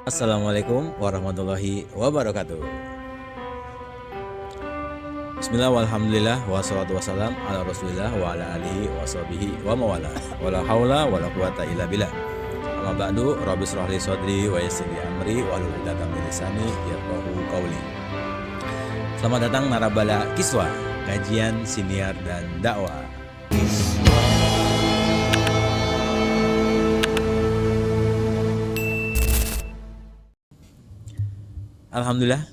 Assalamualaikum warahmatullahi wabarakatuh. Bismillah walhamdulillah wassalatu wassalam ala rasulillah wa ala alihi wa sahbihi wa mawala wala haula wala quwata illa billah. Amma ba'du, rabbi shrah li sadri wa yassir li amri wahlul 'uqdatam min lisani yafqahu qawli. Selamat datang Narabala Kiswah, kajian siniar dan dakwah. Alhamdulillah,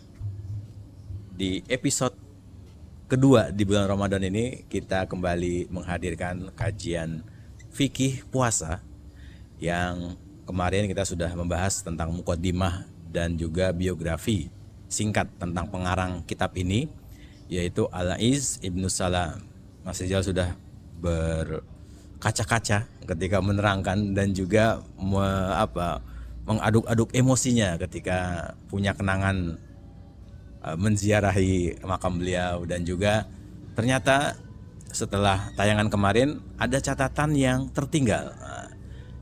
di episode kedua di bulan Ramadan ini kita kembali menghadirkan kajian fikih puasa yang kemarin kita sudah membahas tentang muqaddimah dan juga biografi singkat tentang pengarang kitab ini, yaitu Al-Aiz Ibnu Salam. Mas Rizal sudah berkaca-kaca ketika menerangkan dan juga mengaduk-aduk emosinya ketika punya kenangan menziarahi makam beliau, dan juga ternyata setelah tayangan kemarin ada catatan yang tertinggal.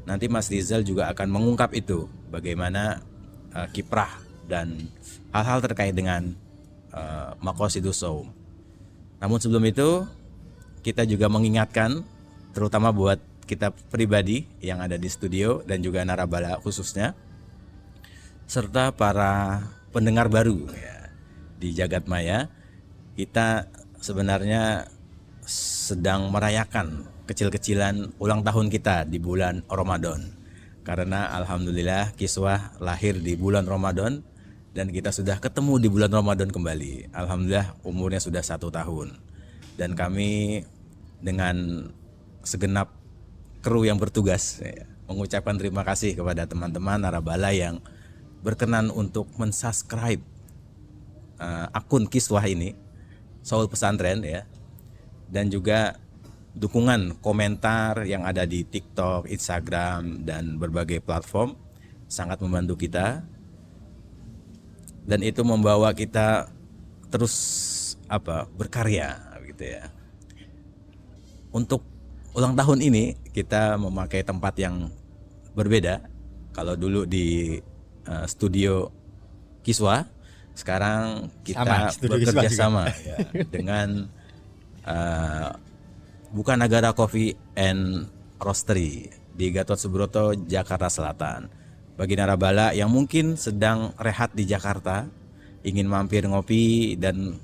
Nanti Mas Rizal juga akan mengungkap itu, bagaimana kiprah dan hal-hal terkait dengan maqasidus shaum. Namun sebelum itu kita juga mengingatkan, terutama buat kita pribadi yang ada di studio dan juga Narabala khususnya, serta para pendengar baru ya, di Jagat Maya, kita sebenarnya sedang merayakan kecil-kecilan ulang tahun kita di bulan Ramadan. Karena alhamdulillah Kiswah lahir di bulan Ramadan dan kita sudah ketemu di bulan Ramadan kembali. Alhamdulillah umurnya sudah 1 tahun. Dan kami dengan segenap kru yang bertugas mengucapkan terima kasih kepada teman-teman Narabala yang berkenan untuk mensubscribe akun Kiswah ini, Saul Pesantren ya, dan juga dukungan komentar yang ada di TikTok, Instagram dan berbagai platform sangat membantu kita, dan itu membawa kita terus berkarya gitu ya. Untuk ulang tahun ini kita memakai tempat yang berbeda. Kalau dulu di studio Kiswah, sekarang kita bekerja sama ya, dengan Buka Nagara Coffee and Roastery di Gatot Subroto, Jakarta Selatan. Bagi Narabala yang mungkin sedang rehat di Jakarta, ingin mampir ngopi dan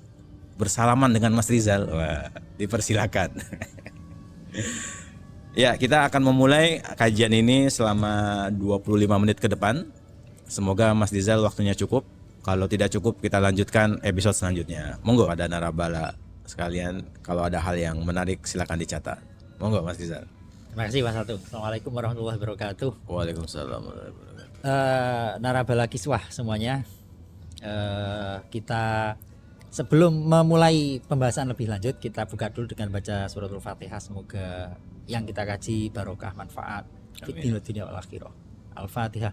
bersalaman dengan Mas Rizal, dipersilakan. Ya, kita akan memulai kajian ini selama 25 menit ke depan. Semoga Mas Rizal waktunya cukup. Kalau tidak cukup, kita lanjutkan episode selanjutnya. Monggo ada Narabala sekalian, kalau ada hal yang menarik silakan dicatat. Monggo Mas Rizal. Terima kasih Mas Satu. Assalamualaikum warahmatullahi wabarakatuh. Waalaikumsalam warahmatullahi wabarakatuh. Narabala Kiswah semuanya. Kita sebelum memulai pembahasan lebih lanjut, kita buka dulu dengan baca suratul Fatihah. Semoga yang kita kaji barokah, manfaat fid dunya wal akhirah. Al-Fatihah.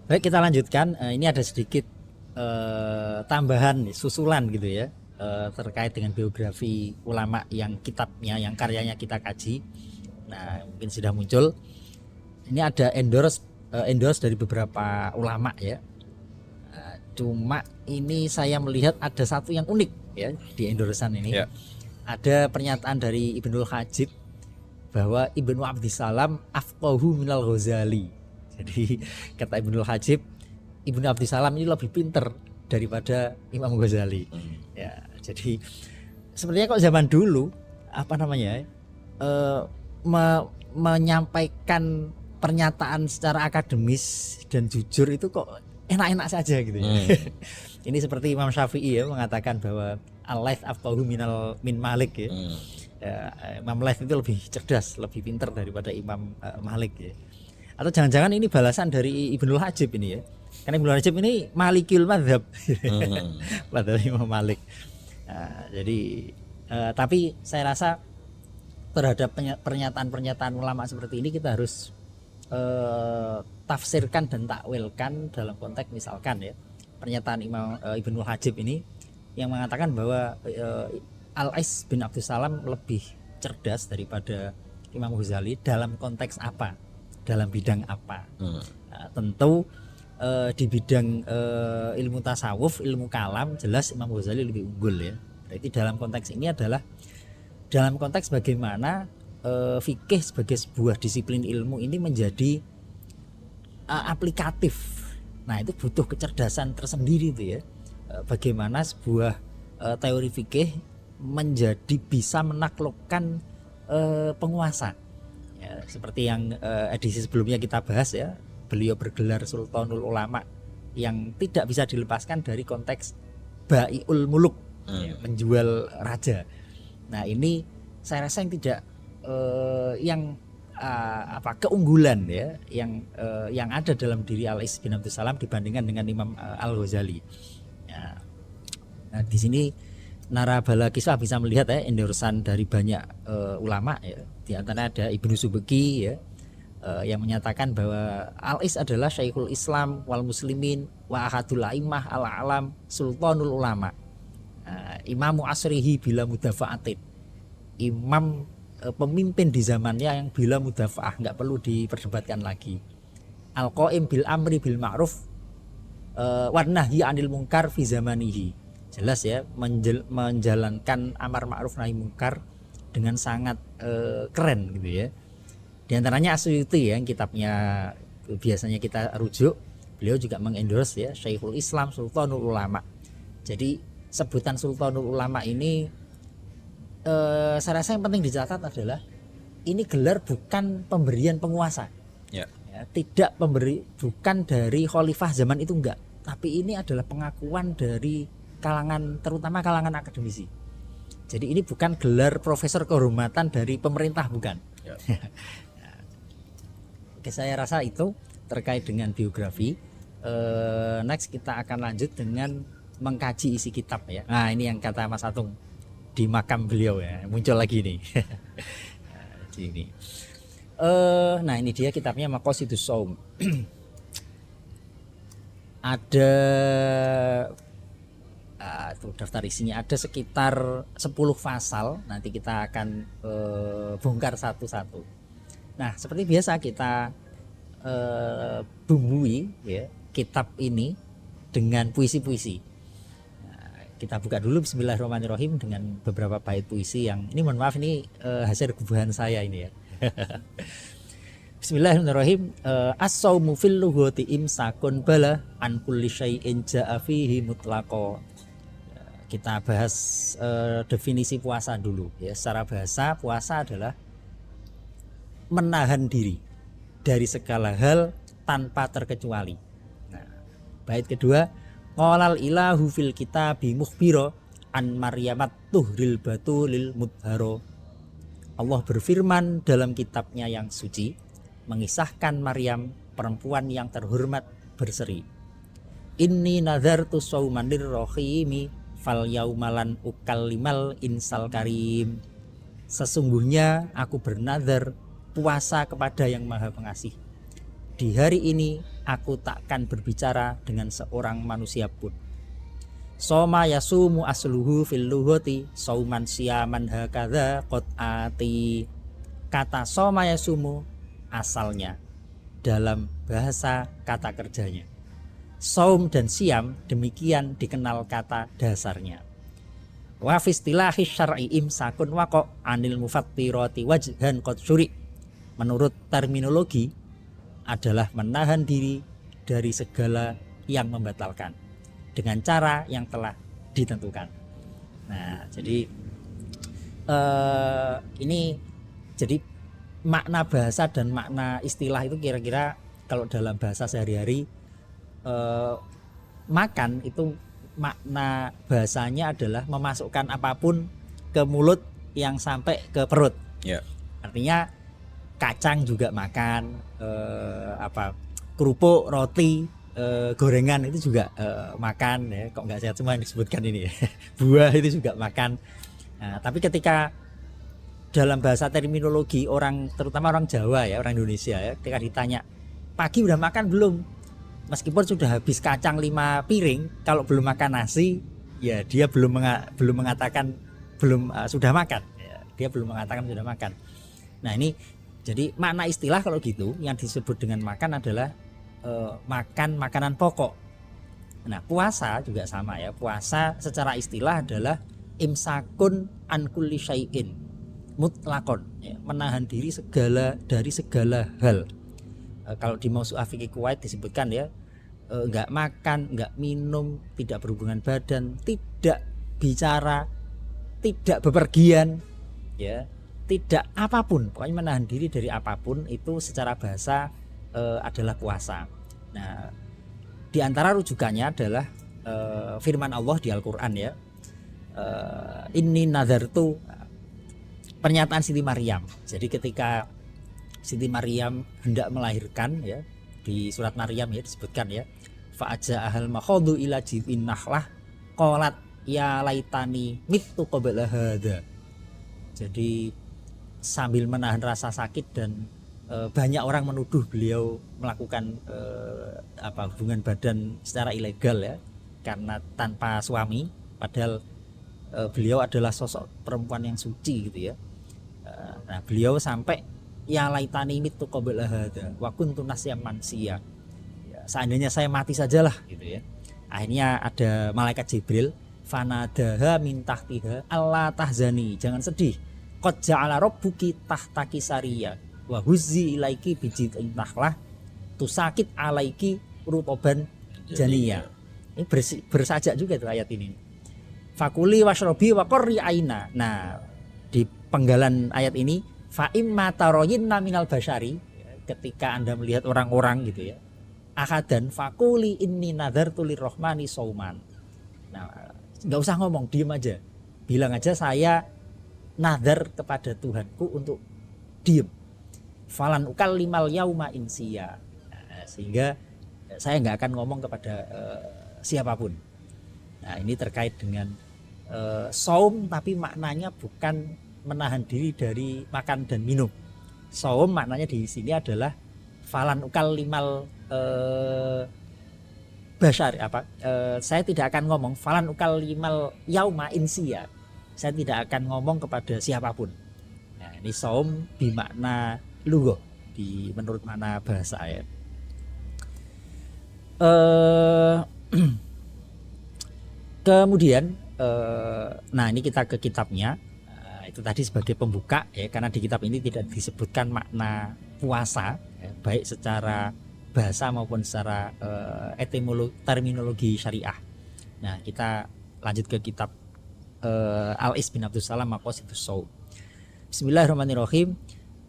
Baik, kita lanjutkan. Ini ada sedikit tambahan susulan gitu ya, terkait dengan biografi ulama yang kitabnya, yang karyanya kita kaji. Nah, mungkin sudah muncul. Ini ada endorse dari beberapa ulama ya. Cuma ini saya melihat ada satu yang unik ya di endorsean ini. Ya. Ada pernyataan dari Ibnul Hajib bahwa Ibnu Abdissalam afqahu minal Ghazali. Jadi kata Ibnul Hajib, Ibnu Abdissalam ini lebih pinter daripada Imam Ghazali. Ya, jadi sepertinya kok zaman dulu menyampaikan pernyataan secara akademis dan jujur itu kok enak-enak saja gitu ya. Ini seperti Imam Syafi'i ya, mengatakan bahwa al-Laits afqahu min Malik ya. Imam Laits itu lebih cerdas, lebih pintar daripada Imam Malik ya. Atau jangan-jangan ini balasan dari Ibnul Hajib ini ya. Karena Ibnul Hajib ini Malikul Madzhab. Padahal Imam Malik. Jadi tapi saya rasa terhadap pernyataan-pernyataan ulama seperti ini kita harus tafsirkan dan takwilkan dalam konteks misalkan ya pernyataan Imam Ibnul Hajib ini yang mengatakan bahwa Al-Aiz bin Abdussalam lebih cerdas daripada Imam Ghazali dalam konteks apa, dalam bidang apa. Nah, tentu di bidang ilmu tasawuf, ilmu kalam, jelas Imam Ghazali lebih unggul ya. Berarti dalam konteks ini adalah dalam konteks bagaimana fikih sebagai sebuah disiplin ilmu ini menjadi aplikatif. Nah, itu butuh kecerdasan tersendiri itu ya. Bagaimana sebuah teori fikih menjadi bisa menaklukkan penguasa. Ya, seperti yang edisi sebelumnya kita bahas ya, beliau bergelar Sultanul Ulama yang tidak bisa dilepaskan dari konteks bai'ul muluk, ya, menjual raja. Nah, ini saya rasa yang tidak keunggulan ya yang ada dalam diri Al-Is bin Abdus Salam dibandingkan dengan Imam Al-Ghazali. Ya. Nah, di sini Narabala Kiswah bisa melihat ya endorsan dari banyak ulama ya. Di antara ada Ibnu Subeki ya, yang menyatakan bahwa Al-Is adalah Syekhul Islam wal Muslimin wa ahadul a'immah al-alam sultanul ulama. Imamu asrihi bila mudafa'atin. Imam pemimpin di zamannya yang bila mudafa'ah, nggak perlu diperdebatkan lagi. Al-qaim bil amri bil ma'ruf wan nahyi 'anil munkar fi zamanihi. Jelas ya, menjalankan amar ma'ruf nahi munkar dengan sangat keren gitu ya. Di antaranya Asyuti yang kitabnya biasanya kita rujuk, beliau juga mengendorse ya Syekhul Islam Sultanul Ulama. Jadi sebutan Sultanul Ulama ini saya rasa yang penting dicatat adalah ini gelar bukan pemberian penguasa. Ya, tidak bukan dari khalifah zaman itu enggak, tapi ini adalah pengakuan dari kalangan, terutama kalangan akademisi. Jadi ini bukan gelar profesor kehormatan dari pemerintah, bukan. Ya. Oke, saya rasa itu terkait dengan biografi. Next kita akan lanjut dengan mengkaji isi kitab ya. Nah, ini yang kata Mas Atung di makam beliau ya, muncul lagi nih. Ini. Nah, ini dia kitabnya Maqasidus Shaum. Ada daftar isinya ada sekitar 10 pasal. Nanti kita akan bongkar satu-satu. Nah, seperti biasa kita bumbui ya kitab ini dengan puisi-puisi. Kita buka dulu Bismillahirrahmanirrahim dengan beberapa bait puisi yang ini, mohon maaf, ini hasil gubahan saya ini ya. Bismillahirrahmanirrahim. As-saumu fil lughati imsakun bala an kulli syai'in ja'a fihi mutlaqo. Kita bahas definisi puasa dulu ya. Secara bahasa, puasa adalah menahan diri dari segala hal tanpa terkecuali. Nah, bait kedua, Qolal ilahu fil kitabi mukhbiro an maryamat tuhril batulil mudharo. Allah berfirman dalam kitabnya yang suci mengisahkan Maryam, perempuan yang terhormat, berseri. Inni nazartu shauman lirrahimi fal yaumalan ukallimal insal karim. Sesungguhnya aku bernazar puasa kepada yang maha pengasih. Di hari ini aku takkan berbicara dengan seorang manusia pun. Soma yasumu asluhu fil lughati sauman siyaman hakadha qat'ati. Kata soma yasumu asalnya dalam bahasa kata kerjanya. Saum dan siam demikian dikenal kata dasarnya. Wa fi istilahi syar'i imsakun waqa anil mufattirati wajhan qad syuri. Menurut terminologi adalah menahan diri dari segala yang membatalkan dengan cara yang telah ditentukan. Nah, jadi ini jadi makna bahasa dan makna istilah itu kira-kira kalau dalam bahasa sehari-hari makan itu makna bahasanya adalah memasukkan apapun ke mulut yang sampai ke perut. Yeah. Artinya kacang juga makan, kerupuk, roti, gorengan itu juga makan ya. Kok nggak sehat semua yang disebutkan ini ya. Buah itu juga makan. Nah, tapi ketika dalam bahasa terminologi orang, terutama orang Jawa ya, orang Indonesia ya, ketika ditanya pagi udah makan belum, meskipun sudah habis kacang 5 piring, kalau belum makan nasi ya dia belum mengatakan belum sudah makan ya. dia belum mengatakan sudah makan. Nah ini jadi makna istilah kalau gitu yang disebut dengan makan adalah makan makanan pokok. Nah puasa juga sama ya, puasa secara istilah adalah imsakun an kulli syai'in mutlakon, ya, menahan diri dari segala hal. Kalau di Mausu'ah Fiqih Kuwait disebutkan ya, nggak makan, nggak minum, tidak berhubungan badan, tidak bicara, tidak bepergian, ya, tidak apapun, pokoknya menahan diri dari apapun itu secara bahasa adalah puasa. Nah, di antara rujukannya adalah firman Allah di Al-Qur'an ya. Inni nazartu, pernyataan Siti Maryam. Jadi ketika Siti Maryam hendak melahirkan ya, di surat Maryam ya disebutkan ya, fa'aja'ahal makhadu ila jibin nahlah qalat ya laitani mittu qabla hadza. Jadi sambil menahan rasa sakit dan banyak orang menuduh beliau melakukan hubungan badan secara ilegal ya, karena tanpa suami, padahal beliau adalah sosok perempuan yang suci gitu ya. Nah beliau sampai ya laitani mittu qabla hadza wa kuntu nasiyan mansiya, ya, seandainya saya mati sajalah gitu ya. Akhirnya ada malaikat Jibril, fanadaha min tahtiha alla tahzani, jangan sedih, qad ja'ala rabbuki tahtaki sariya wa huzzi ilaiki bijid'in nakhlah tusakit alaiki rutoban janiyah. Ini bersajak juga tuh ayat ini. Fakuli washrobi wa qurri aina. Nah, di penggalan ayat ini fa imma taroyinna minal basyari, ketika Anda melihat orang-orang gitu ya, akadan fakuli inni nadartu lirrahmani sauman. Nah, nggak usah ngomong, diem aja, bilang aja saya nazar kepada Tuhanku untuk diem. Falan ukal limal yauma insiya. Nah, sehingga saya nggak akan ngomong kepada siapapun. Nah ini terkait dengan saum, tapi maknanya bukan menahan diri dari makan dan minum. Saum maknanya di sini adalah falan ukal limal basyar saya tidak akan ngomong falan ukal limal yauma insiya, saya tidak akan ngomong kepada siapapun. Nah ini saum bimakna lughah di menurut makna bahasa ayat. Kemudian nah ini kita ke kitabnya. Itu tadi sebagai pembuka ya, karena di kitab ini tidak disebutkan makna puasa ya, baik secara bahasa maupun secara terminologi syariah. Nah kita lanjut ke kitab Al-Is bin Abdus Salam Maqasidus Shaum. Bismillahirrahmanirrahim.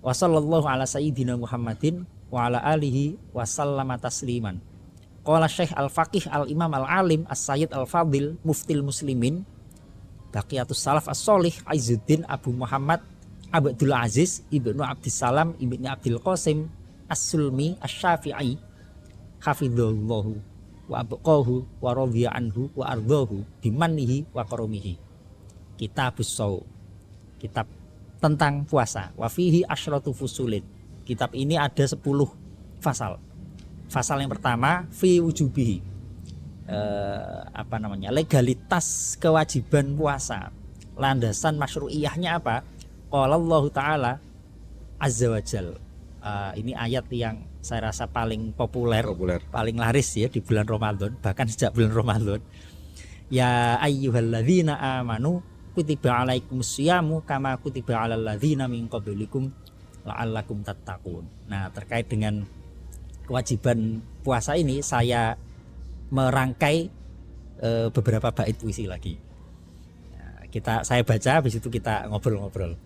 Wa sallallahu ala sayyidina Muhammadin wa ala alihi wa sallama tasliman. Qala Syekh Al-Faqih Al-Imam Al-Alim As-Sayyid Al-Fadil Muftil Muslimin Baqiyatus Salaf As-Solih Aizuddin Abu Muhammad Abdul Aziz Ibnu Abdissalam Ibnu Abdul Qasim As-Sulmi Asy-Syafi'i hafidhullahu wa abqahu wa radhiya anhu wa ardhahu bimannihi wa karumihi. Kitabus Shaum, kitab tentang puasa. Wa fihi asyratu fusulin. Kitab ini ada 10 fasal. Fasal yang pertama fi wujubihi, legalitas kewajiban puasa. Landasan masyru'iyahnya apa? Qala Allah Ta'ala azza wajal. Ini ayat yang saya rasa paling populer, paling laris ya di bulan Ramadan, bahkan sejak bulan Ramadan. Ya ayyuhalladzina amanu kutiba alaikumus syiyamu kama kutiba alal ladzina min qablikum la'allakum tattaqun. Nah, terkait dengan kewajiban puasa ini saya merangkai beberapa bait puisi lagi. Ya, saya baca, habis itu kita ngobrol-ngobrol.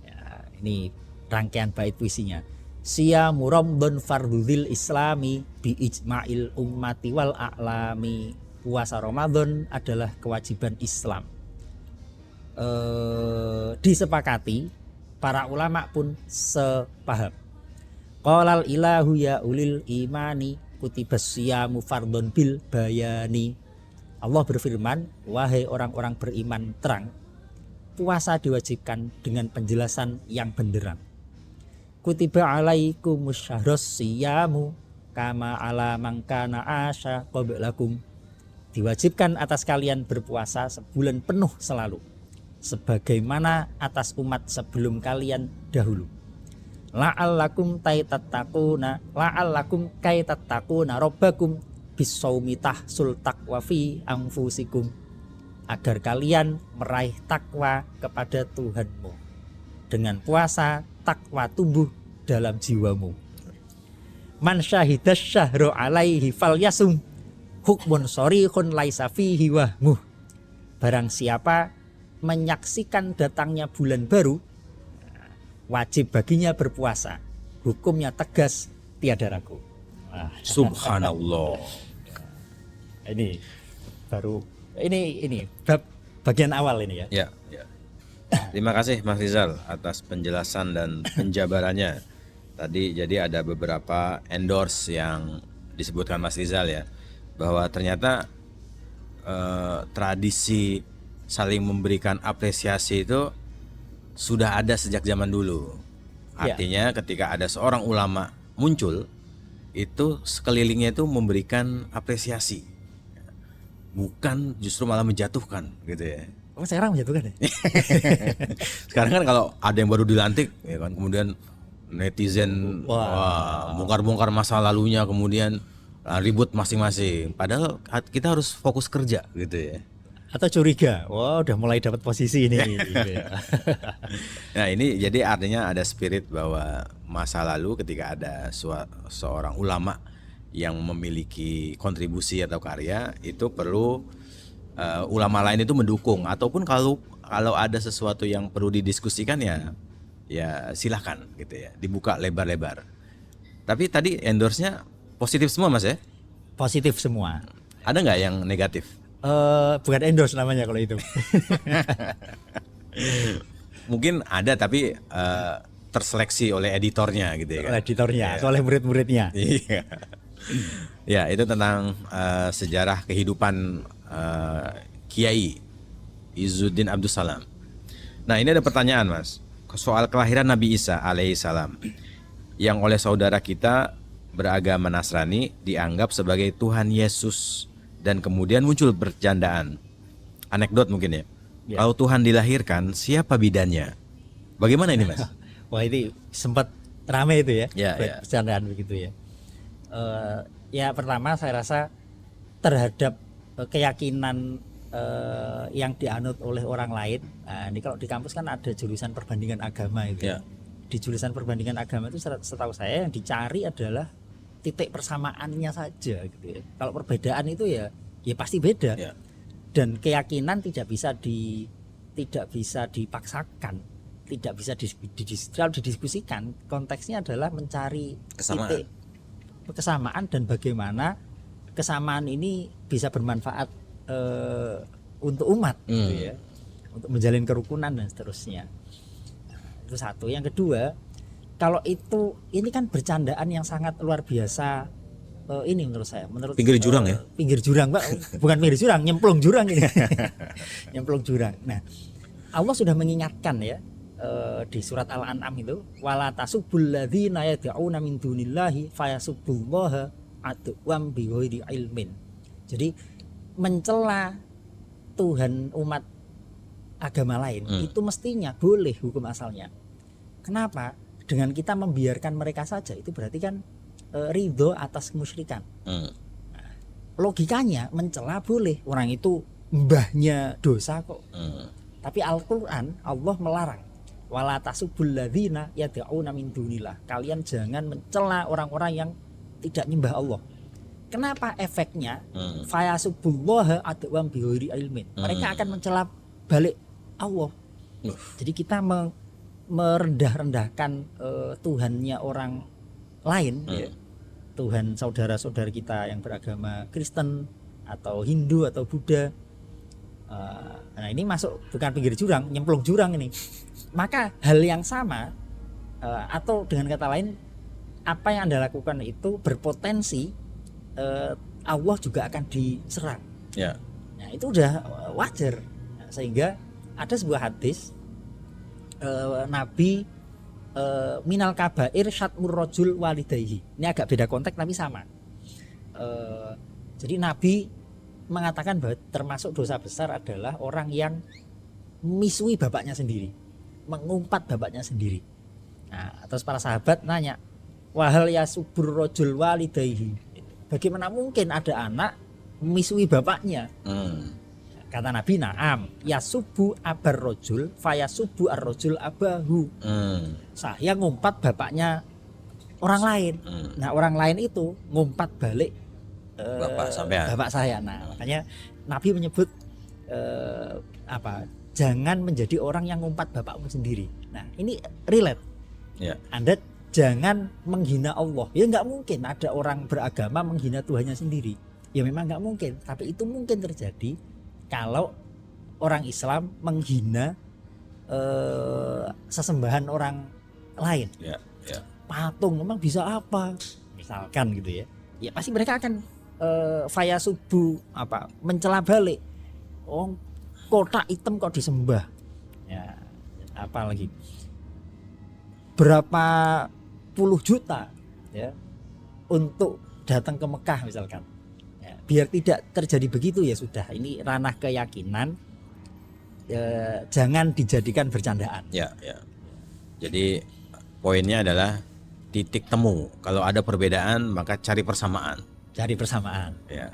Ya, ini rangkaian bait puisinya. Siyamu Ramadan fardhudzil islami bi ijma'il ummati wal a'lami. Puasa Ramadan adalah kewajiban Islam. Disepakati, para ulama pun sepaham. Qalal ilahu ya ulil imani kutibas siyamu fardhon bil bayani. Allah berfirman, wahai orang-orang beriman terang, puasa diwajibkan dengan penjelasan yang benderang. Kutiba alaikumus syahrus siyamu kama ala man kana asya qablakum. Diwajibkan atas kalian berpuasa sebulan penuh selalu, sebagaimana atas umat sebelum kalian dahulu. La'allakum kaitattakuna rabbakum bisaumi tahsul taqwa fi anfusikum, agar kalian meraih takwa kepada Tuhanmu. Dengan puasa takwa tumbuh dalam jiwamu. Man syahidas syahra alaihi falyasum hukmun sharikhun laisa fihi wahmuh. Barang siapa menyaksikan datangnya bulan baru, wajib baginya berpuasa. Hukumnya tegas, tiada ragu. Subhanallah. Ini baru ini bab bagian awal ini ya. Ya, ya. Terima kasih Mas Rizal atas penjelasan dan penjabarannya. Tadi jadi ada beberapa endorse yang disebutkan Mas Rizal ya, bahwa ternyata tradisi saling memberikan apresiasi itu sudah ada sejak zaman dulu. Artinya ketika ada seorang ulama muncul, itu sekelilingnya itu memberikan apresiasi, bukan justru malah menjatuhkan gitu ya. Oh, sekarang menjatuhkan ya? Sekarang kan kalau ada yang baru dilantik ya kan, kemudian netizen bongkar-bongkar masa lalunya, kemudian ribut masing-masing. Padahal kita harus fokus kerja gitu ya. Atau curiga, wah udah mulai dapat posisi ini. Gitu ya. Nah ini jadi artinya ada spirit bahwa masa lalu ketika ada seorang ulama yang memiliki kontribusi atau karya, itu perlu ulama lain itu mendukung, ataupun kalau ada sesuatu yang perlu didiskusikan ya silahkan gitu ya, dibuka lebar-lebar. Tapi tadi endorse-nya positif semua Mas ya? Positif semua. Ada nggak yang negatif? Bukan endorse namanya kalau itu. Mungkin ada tapi terseleksi oleh editornya gitu ya kan? Editornya, Ya. oleh murid-muridnya. Iya. Ya itu tentang sejarah kehidupan Kiai Izzuddin Abdussalam. Nah ini ada pertanyaan Mas, soal kelahiran Nabi Isa alaihissalam, yang oleh saudara kita beragama Nasrani dianggap sebagai Tuhan Yesus, dan kemudian muncul bercandaan, anekdot mungkin ya. Kalau Tuhan dilahirkan, siapa bidannya? Bagaimana ini Mas? Wah ini sempat rame itu ya, Ya. bercandaan begitu ya. Ya pertama saya rasa terhadap keyakinan yang dianut oleh orang lain. Nah, ini kalau di kampus kan ada jurusan perbandingan agama itu. Ya. Di jurusan perbandingan agama itu setahu saya yang dicari adalah titik persamaannya saja gitu ya. Kalau perbedaan itu ya pasti beda. Ya. Dan keyakinan tidak bisa dipaksakan, tidak bisa kalau didiskusikan. Konteksnya adalah mencari titik kesamaan dan bagaimana kesamaan ini bisa bermanfaat untuk umat gitu ya, untuk menjalin kerukunan dan seterusnya. Itu satu. Yang kedua, kalau ini kan bercandaan yang sangat luar biasa. Ini menurut saya, pinggir jurang ya? Pinggir jurang Pak, bukan pinggir jurang, nyemplung jurang ini. Nyemplung jurang. Nah, Allah sudah mengingatkan ya di surat Al-An'am itu, wala tasubbul ladzina yad'una min dunillahi fayasubbullaha adwan bighairi ilmin. Jadi mencela Tuhan umat agama lain itu mestinya boleh hukum asalnya. Kenapa? Dengan kita membiarkan mereka saja, itu berarti kan ridho atas kemusyrikan. Logikanya mencela boleh, orang itu mbahnya dosa kok. Tapi Al-Quran Allah melarang, wala tasubbul ladzina yad'una min dunillah, kalian jangan mencela orang-orang yang tidak nyembah Allah. Kenapa efeknya? Fayasubbullaha adwan bighairi ilmin. Mereka akan mencela balik Allah. Jadi kita merendah-rendahkan Tuhannya orang lain ya. Tuhan saudara-saudara kita yang beragama Kristen atau Hindu atau Buddha. Nah ini masuk bukan pinggir jurang, nyemplung jurang ini. Maka hal yang sama atau dengan kata lain, apa yang Anda lakukan itu berpotensi Allah juga akan diserang. Ya. Nah itu udah wajar. Nah, sehingga ada sebuah hadis Nabi minal kabair syatmur rajul walidayhi. Ini agak beda konteks tapi sama. Jadi Nabi mengatakan bahwa termasuk dosa besar adalah orang yang misui bapaknya sendiri, mengumpat bapaknya sendiri. Nah, terus para sahabat nanya, wahal yasubur rojul walidayhi, bagaimana mungkin ada anak misui bapaknya? Kata Nabi, naam yasubu abar rojul fayasubu ar-rojul abahu. Saya ngumpat bapaknya orang lain. Nah, orang lain itu ngumpat balik Bapak sampean. bapak saya. Nah, makanya Nabi menyebut jangan menjadi orang yang ngumpat bapakmu sendiri. Nah, ini relate. Ya. Anda jangan menghina Allah. Ya nggak mungkin ada orang beragama menghina Tuhannya sendiri. Ya memang nggak mungkin. Tapi itu mungkin terjadi kalau orang Islam menghina sesembahan orang lain. Ya. Patung memang bisa apa? Misalkan gitu ya. Ya pasti mereka akan faya subuh mencela balik. Oh, kotak hitam kok disembah. Ya, apalagi berapa puluh juta ya untuk datang ke Mekah misalkan. Ya, biar tidak terjadi begitu ya sudah. Ini ranah keyakinan. Jangan dijadikan bercandaan. Ya. Jadi poinnya adalah titik temu. Kalau ada perbedaan maka cari persamaan. Ya.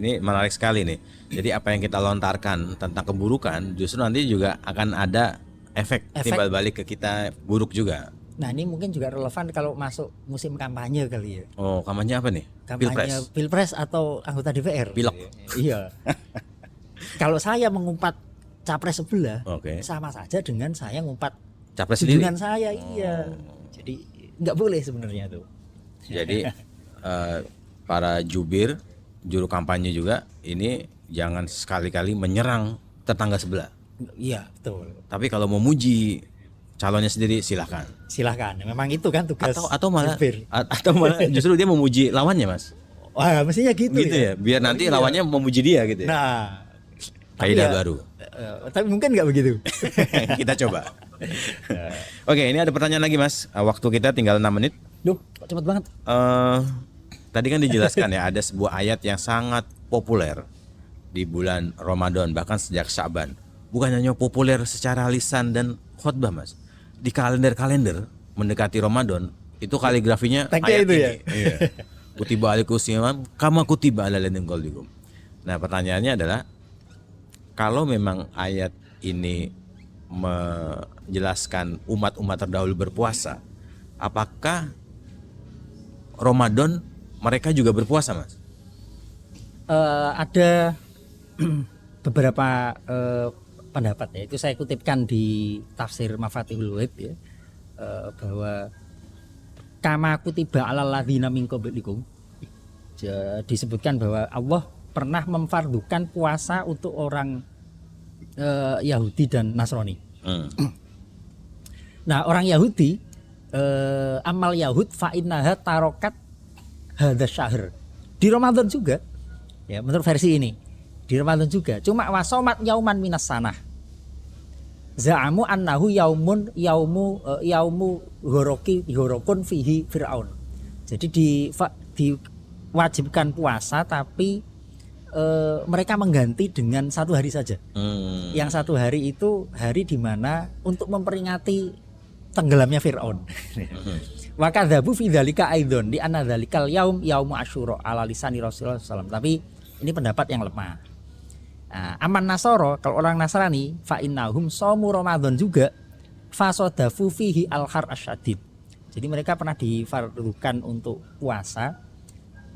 Ini menarik sekali nih. Jadi apa yang kita lontarkan tentang keburukan justru nanti juga akan ada efek timbal balik ke kita buruk juga. Nah, ini mungkin juga relevan kalau masuk musim kampanye kali ya. Oh, kampanye apa nih? Kampanye Pilpres atau anggota DPR. Pilek. Iya. Kalau saya mengumpat capres sebelah, sama saja dengan saya ngumpat capres sendiri. Dengan saya, iya. Jadi nggak boleh sebenarnya tuh. Jadi para juru kampanye juga ini jangan sekali-kali menyerang tetangga sebelah. Iya, betul. Tapi kalau memuji calonnya sendiri silahkan. Memang itu kan tugas. Atau malah justru dia memuji lawannya, Mas. Wah, mestinya gitu ya. Biar nanti lawannya memuji dia gitu ya. Nah, kaidah baru. Tapi mungkin nggak begitu. Kita coba. Oke, ini ada pertanyaan lagi, Mas. Waktu kita tinggal 6 menit. Duh, cepet banget. Tadi kan dijelaskan ya, ada sebuah ayat yang sangat populer di bulan Ramadan, bahkan sejak Syaban. Bukan hanya populer secara lisan dan khutbah, Mas. Di kalender mendekati Ramadan, itu kaligrafinya ayat itu ini. Ya? Iya. Kutiba alaikumusiyam kama kutiba alal ladzina min qablikum. Nah, pertanyaannya adalah kalau memang ayat ini menjelaskan umat-umat terdahulu berpuasa, apakah Ramadan mereka juga berpuasa, Mas? Ada beberapa pendapat ya. Itu saya kutipkan di tafsir Mafatihul Ghaib ya, bahwa kama kutiba alal ladzina min qablikum, disebutkan bahwa Allah pernah memfardukan puasa untuk orang Yahudi dan Nasrani. Nah, orang Yahudi amal Yahud fa innaha tarokat hadza syahr. Di Ramadan juga. Ya, menurut versi ini. Di Ramadan juga. Cuma wasomat yauman minas sanah. Za'amu annahu yaumu horokun fihi fir'aun. Jadi diwajibkan puasa tapi mereka mengganti dengan satu hari saja. Yang satu hari itu hari di mana untuk memperingati tenggelamnya Fir'aun. Wa kadzabu fi dzalika aidon di anna dzalikal yaumu asyura ala lisani Rasulullah sallallahu. Tapi ini pendapat yang lemah. Nah, aman Nasoro, kalau orang Nasrani fa innahum shamu Ramadan juga fasadafu fihi al-har asyadid. Jadi mereka pernah difardukan untuk puasa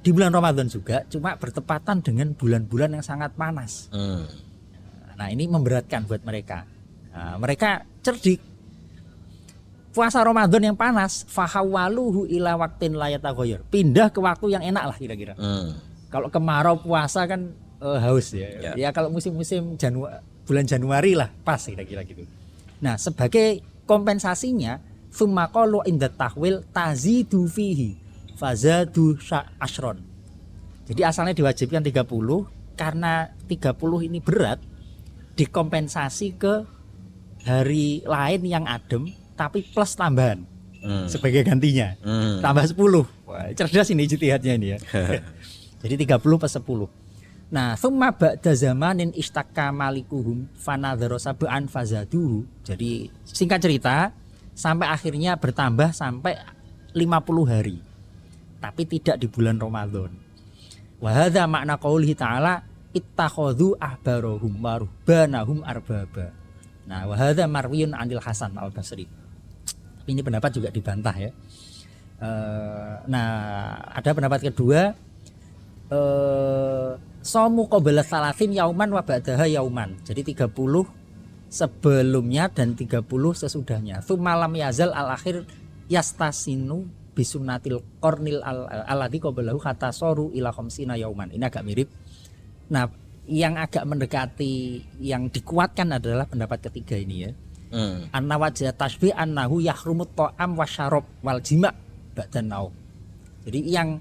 di bulan Ramadan juga, cuma bertepatan dengan bulan-bulan yang sangat panas. Nah, ini memberatkan buat mereka. Nah, mereka cerdik. Puasa Ramadan yang panas, fahawaluhu ila waktin la yataghayyar. Pindah ke waktu yang enak lah kira-kira. Kalau kemarau puasa kan haus ya. Ya kalau musim-musim bulan Januari lah pas kira-kira gitu. Nah, sebagai kompensasinya tsumma qalu inda tahwil tazidu fihi fazadu asyron. Jadi asalnya diwajibkan 30, karena 30 ini berat, dikompensasi ke hari lain yang adem tapi plus tambahan sebagai gantinya. Tambah 10. Wah, cerdas ini ijtihadnya ini ya. Jadi 30 plus 10. Nah, summa ba'da zamanin istaka malikuhum fanadhara sab'an fazaduhu. Jadi singkat cerita, sampai akhirnya bertambah sampai 50 hari. Tapi tidak di bulan Ramadan. Wa hadza makna qaulihi ta'ala ittakhadhu ahbarahum wa ruhbanahum arbaba. Nah, wa hadza marwiyun 'anil Hasan Al-Basri. Tapi ini pendapat juga dibantah ya. Nah, ada pendapat kedua, somu qabla salasin yauman wa ba'daha yauman. Jadi 30 sebelumnya dan 30 sesudahnya. Tsumma lam yazal al-akhir yastasinu bisunnatil qarnil alladzi qablahu hatta saru ila khamsina yauman. Ini agak mirip. Nah, yang agak mendekati yang dikuatkan adalah pendapat ketiga ini ya. Anna wajah tasbih annahu yahrumut ta'am wasyarab wal jima' ba'dan naum. Jadi yang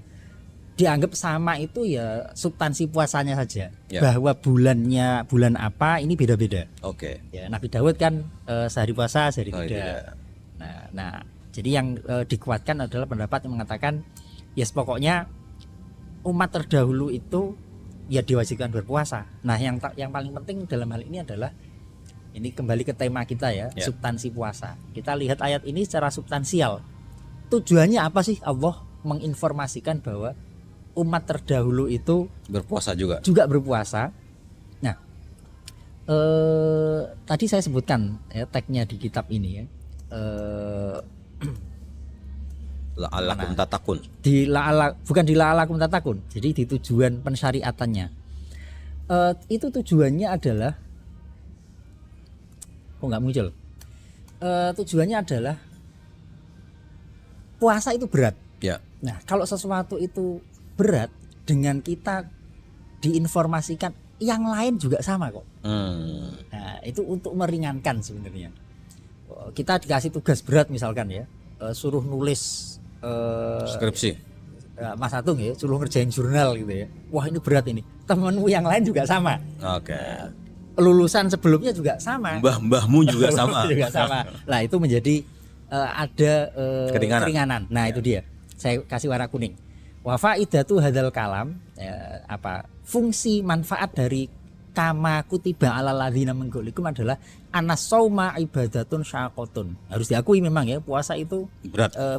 dianggap sama itu ya substansi puasanya saja. Ya. Bahwa bulan apa ini beda-beda. Oke. Ya, Nabi Daud kan sehari puasa, sehari tidak. tidak. Nah, jadi yang dikuatkan adalah pendapat yang mengatakan yes pokoknya umat terdahulu itu ya diwajibkan berpuasa. Nah, yang paling penting dalam hal ini adalah ini kembali ke tema kita ya, substansi puasa. Kita lihat ayat ini secara substansial. Tujuannya apa sih Allah menginformasikan bahwa umat terdahulu itu Berpuasa juga. berpuasa. Nah, tadi saya sebutkan ya tagnya di kitab ini ya. La'allakum tatakun. Bukan di la'alakum tatakun. Jadi di tujuan pensyariatannya. Itu tujuannya adalah nggak muncul. Tujuannya adalah puasa itu berat. Ya. Nah, kalau sesuatu itu berat, dengan kita diinformasikan yang lain juga sama kok. Nah, itu untuk meringankan sebenarnya. Kita dikasih tugas berat misalkan ya, suruh nulis Skripsi. Mas Atung ya, suruh ngerjain jurnal gitu ya. Wah, ini berat ini. Temanmu yang lain juga sama. Oke. Lulusan sebelumnya juga sama. Mbah-mbahmu juga sama. juga sama. Nah, itu menjadi ada keringanan. Nah, itu dia. Saya kasih warna kuning. Wa faidatu hadzal kalam fungsi manfaat dari kama kutiba alal ladzina min qablikum adalah anasauma ibadatun syaqatun. Harus diakui memang ya puasa itu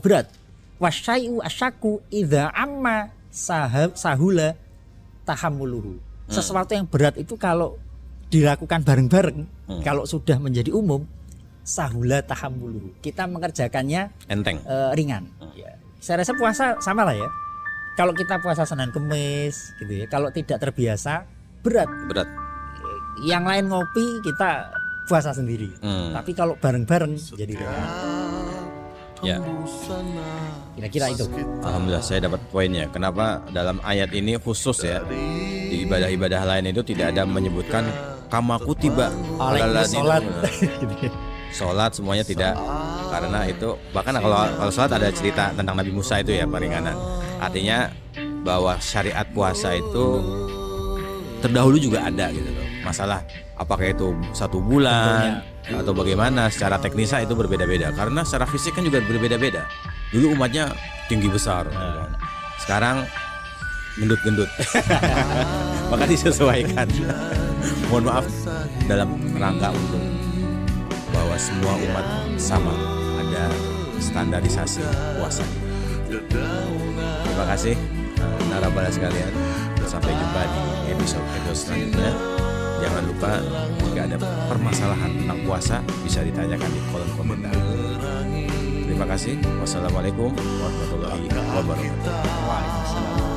berat. Wasyai'u asyaku idza amma sahula tahammuluhu. Sesuatu yang berat itu kalau dilakukan bareng-bareng, kalau sudah menjadi umum sahula tahammuluhu. Kita mengerjakannya enteng, ringan. Ya. Saya rasa puasa sama lah ya. Kalau kita puasa Senin Kemis gitu ya, kalau tidak terbiasa berat. Yang lain ngopi, kita puasa sendiri. Tapi kalau bareng-bareng jadi ringan. Ya. Kira-kira itu. Alhamdulillah saya dapat poinnya. Kenapa dalam ayat ini khusus ya, di ibadah-ibadah lain itu tidak ada menyebutkan kama kutiba alal ladzina. Sholat semuanya tidak, karena itu bahkan kalau sholat ada cerita tentang Nabi Musa itu ya, peringanan. Artinya bahwa syariat puasa itu terdahulu juga ada gitu loh. Masalah apakah itu 1 bulan atau bagaimana secara teknisnya itu berbeda-beda, karena secara fisik kan juga berbeda-beda. Dulu umatnya tinggi besar, sekarang gendut-gendut. Maka disesuaikan. Mohon maaf dalam rangka untuk bahwa semua umat sama, ada standarisasi puasa. Terima kasih narabala sekalian. Sampai jumpa di episode selanjutnya. Jangan lupa jika ada permasalahan tentang puasa bisa ditanyakan di kolom komentar. Terima kasih. Wassalamualaikum warahmatullahi wabarakatuh. Waalaikumsalam.